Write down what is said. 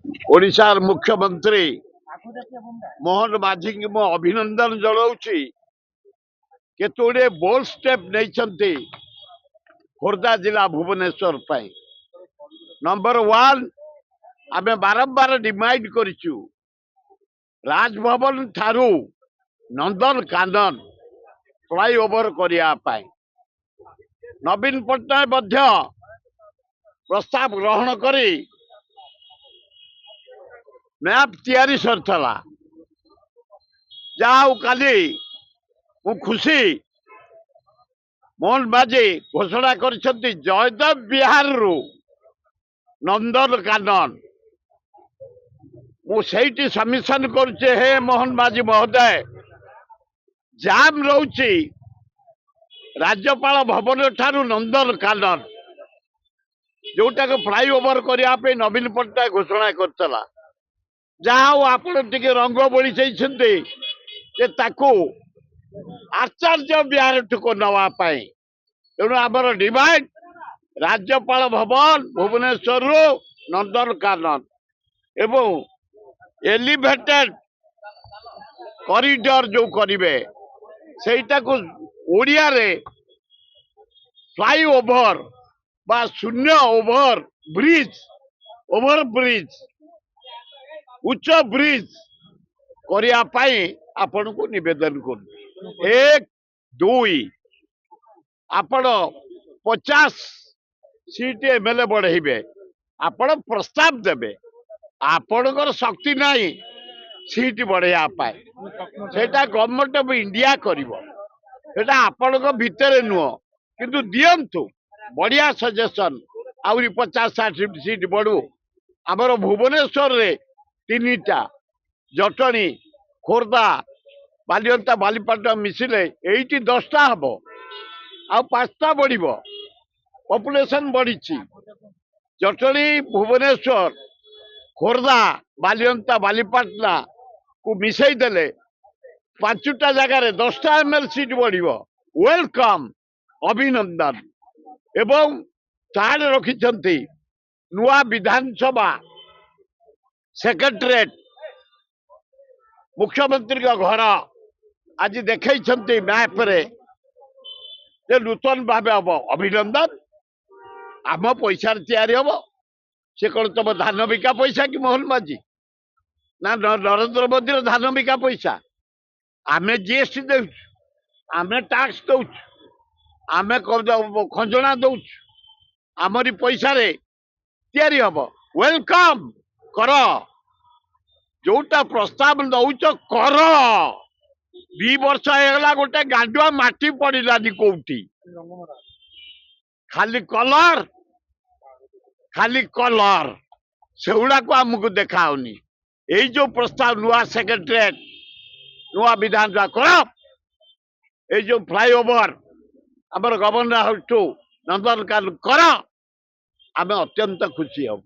ओडिशार मुख्यमंत्री मोहन माझी की मु अभिनंदन जनाऊँची केतोड़े बोल्ड स्टेप नहीं खोर्धा जिला भुवनेश्वर पाई। नंबर वन आमे बारंबार डिमांड करिचु राजभवन ठारू नंदन कानन फ्लाईओवर करिया पाई। नवीन पट्टनायक मध्य प्रस्ताव ग्रहण करी मैप तैयारी सरथला जाऊ काली मु खुशी मोहन माझी घोषणा करिसंती जयदेव बिहार रु नंदन कानन मु सेठी सबमिशन करुचे। हे मोहन माझी महोदय जाम रोची राज्यपाल भवन ठारू नंदन कानन जोटा को फ्लाईओवर करने नवीन पट्टनायक घोषणा करतला जाओ आपण टिके रंग बोली आचार्य बिहार ठुको नवा तेणु आमर डिमांड राज्यपाल भवन भुवनेश्वर नंदन कानन एवं एलिवेटेड कॉरिडोर जो करिवे सेटा को ओडिया रे फ्लाईओवर बा शून्य ओवर ब्रिज उच्च ब्रिज करिया पाई आपण को निवेदन कर। एक दुई आपण 50 सीट एमएलए बढ़ेबे आपण प्रस्ताव देबे आपणकर शक्ति नहीं सीट बढ़िया पाए सेटा गवर्नमेंट ऑफ इंडिया करिवो सेटा आपण भितर नुह किंतु दियंतु बढ़िया सजेशन आउरी 50-60 सीट बढ़ू। आमर भुवनेश्वर रे 3टा जटणी खोर्धा बालियंता बालीपाटना मिसिले 10टा हम आ 5टा बढ़ पॉपुलेशन बढ़ी जटणी भुवनेश्वर खोर्धा बालियंता बालीपाटना को मिसई देले 5टा जगार 10टा एमएल सीट बढ़ वेलकम अभिनंदन एवं चार्ज रखिछंती नुआ विधानसभा सेक्रेटरीट मुख्यमंत्री का घर आज देखई मैप रे जे नूतन भाव हम अभिनंदन आम पैसा तैयारी हम से कौन तुम धान बिका पैसा कि मोहन माझी ना नरेंद्र मोदी धान बिका पैसा आमे जीएसटी दे आमे टैक्स दौ आमे खंजना दौ आमरी पैसा रे तैयारी हम वेलकम कर जोटा प्रस्ताव दौच कर 2 वर्ष होगा गोटे गांडुआ माटी पड़ानी कौटी खाली कलर से गुड़ा को आमको देखाऊनी यही जो प्रस्ताव नुआ सेक्रेटरीट नुआ विधानसभा कर जो फ्लाईओवर आमर गवर्नर हाउस टू नंदनकानन कर आम अत्यंत खुशी हम।